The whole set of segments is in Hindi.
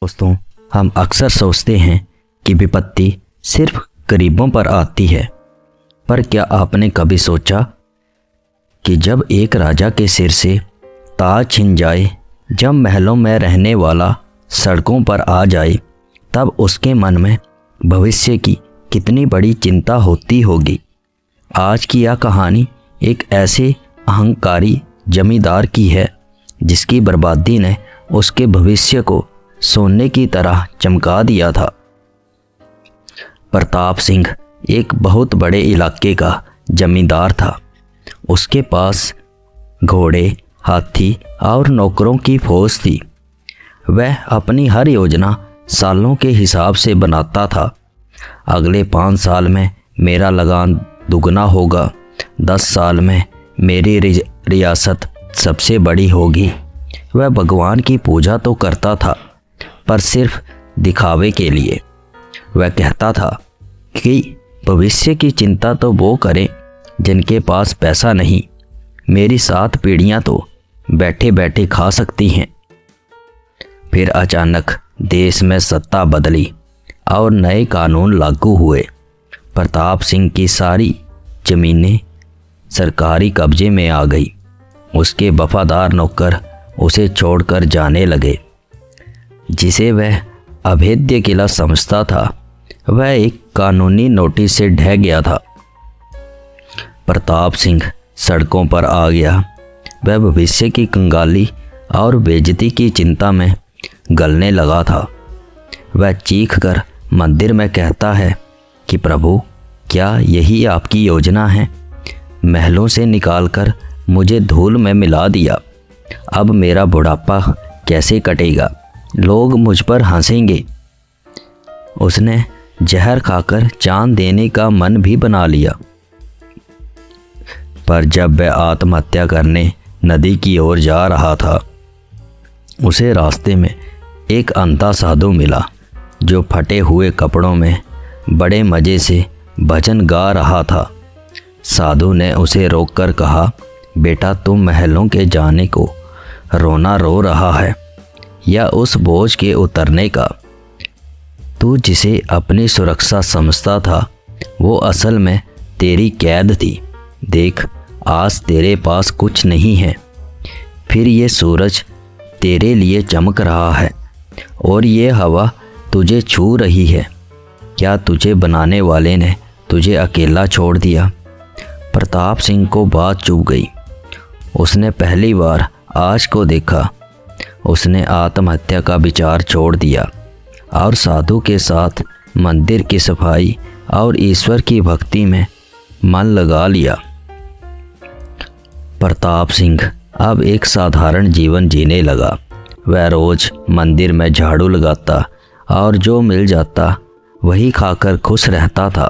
दोस्तों, हम अक्सर सोचते हैं कि विपत्ति सिर्फ गरीबों पर आती है, पर क्या आपने कभी सोचा कि जब एक राजा के सिर से ताज छिन जाए, जब महलों में रहने वाला सड़कों पर आ जाए, तब उसके मन में भविष्य की कितनी बड़ी चिंता होती होगी। आज की यह कहानी एक ऐसे अहंकारी जमींदार की है जिसकी बर्बादी ने उसके भविष्य को सोने की तरह चमका दिया था। प्रताप सिंह एक बहुत बड़े इलाके का जमींदार था। उसके पास घोड़े, हाथी और नौकरों की फौज थी। वह अपनी हर योजना सालों के हिसाब से बनाता था। अगले 5 साल में मेरा लगान दुगना होगा, 10 साल में मेरी रियासत सबसे बड़ी होगी। वह भगवान की पूजा तो करता था, पर सिर्फ दिखावे के लिए। वह कहता था कि भविष्य की चिंता तो वो करें जिनके पास पैसा नहीं, मेरी 7 पीढ़ियां तो बैठे बैठे खा सकती हैं। फिर अचानक देश में सत्ता बदली और नए कानून लागू हुए। प्रताप सिंह की सारी जमीनें सरकारी कब्जे में आ गई। उसके वफादार नौकर उसे छोड़कर जाने लगे। जिसे वह अभेद्य किला समझता था, वह एक कानूनी नोटिस से ढह गया था। प्रताप सिंह सड़कों पर आ गया। वह भविष्य की कंगाली और बेइज्जती की चिंता में गलने लगा था। वह चीख कर मंदिर में कहता है कि प्रभु, क्या यही आपकी योजना है? महलों से निकालकर मुझे धूल में मिला दिया। अब मेरा बुढ़ापा कैसे कटेगा? लोग मुझ पर हंसेंगे। उसने जहर खाकर जान देने का मन भी बना लिया। पर जब वह आत्महत्या करने नदी की ओर जा रहा था, उसे रास्ते में एक अंधा साधु मिला जो फटे हुए कपड़ों में बड़े मज़े से भजन गा रहा था। साधु ने उसे रोककर कहा, बेटा, तुम महलों के जाने को रोना रो रहा है या उस बोझ के उतरने का? तू जिसे अपनी सुरक्षा समझता था, वो असल में तेरी कैद थी। देख, आज तेरे पास कुछ नहीं है, फिर ये सूरज तेरे लिए चमक रहा है और ये हवा तुझे छू रही है। क्या तुझे बनाने वाले ने तुझे अकेला छोड़ दिया? प्रताप सिंह को बात चुभ गई। उसने पहली बार आज को देखा। उसने आत्महत्या का विचार छोड़ दिया और साधु के साथ मंदिर की सफाई और ईश्वर की भक्ति में मन लगा लिया। प्रताप सिंह अब एक साधारण जीवन जीने लगा। वह रोज मंदिर में झाड़ू लगाता और जो मिल जाता वही खाकर खुश रहता था।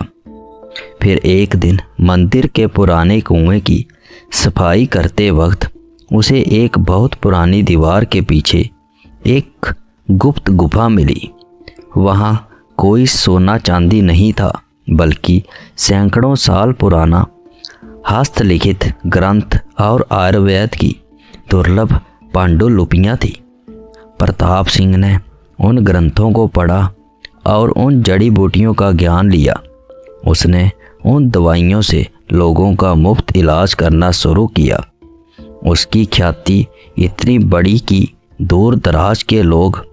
फिर एक दिन मंदिर के पुराने कुएं की सफाई करते वक्त उसे एक बहुत पुरानी दीवार के पीछे एक गुप्त गुफा मिली। वहाँ कोई सोना चांदी नहीं था, बल्कि सैकड़ों साल पुराना हस्तलिखित ग्रंथ और आयुर्वेद की दुर्लभ पांडुलिपियाँ थी। प्रताप सिंह ने उन ग्रंथों को पढ़ा और उन जड़ी बूटियों का ज्ञान लिया। उसने उन दवाइयों से लोगों का मुफ्त इलाज करना शुरू किया। उसकी ख्याति इतनी बड़ी कि दूर दराज के लोग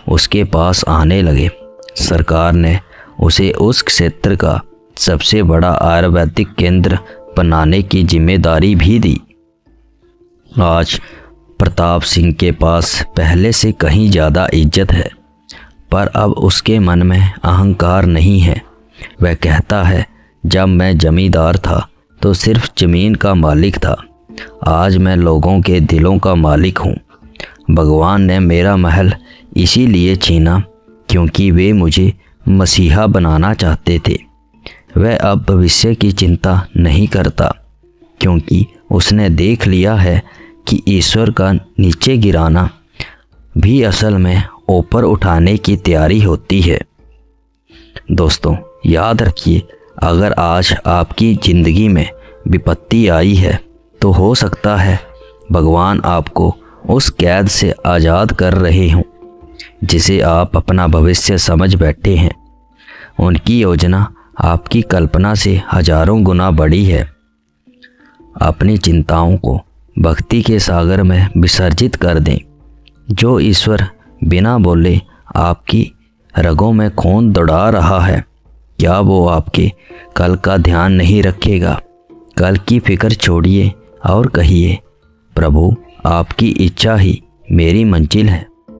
उसके पास आने लगे। सरकार ने उसे उस क्षेत्र का सबसे बड़ा आयुर्वेदिक केंद्र बनाने की जिम्मेदारी भी दी। आज प्रताप सिंह के पास पहले से कहीं ज़्यादा इज्जत है, पर अब उसके मन में अहंकार नहीं है। वह कहता है, जब मैं जमींदार था तो सिर्फ ज़मीन का मालिक था, आज मैं लोगों के दिलों का मालिक हूँ। भगवान ने मेरा महल इसीलिए छीना क्योंकि वे मुझे मसीहा बनाना चाहते थे। वह अब भविष्य की चिंता नहीं करता क्योंकि उसने देख लिया है कि ईश्वर का नीचे गिराना भी असल में ऊपर उठाने की तैयारी होती है। दोस्तों, याद रखिए, अगर आज आपकी ज़िंदगी में विपत्ति आई है तो हो सकता है भगवान आपको उस कैद से आज़ाद कर रहे हों। जिसे आप अपना भविष्य समझ बैठे हैं, उनकी योजना आपकी कल्पना से हजारों गुना बड़ी है। अपनी चिंताओं को भक्ति के सागर में विसर्जित कर दें। जो ईश्वर बिना बोले आपकी रगों में खून दौड़ा रहा है, क्या वो आपके कल का ध्यान नहीं रखेगा? कल की फिक्र छोड़िए और कहिए, प्रभु आपकी इच्छा ही मेरी मंजिल है।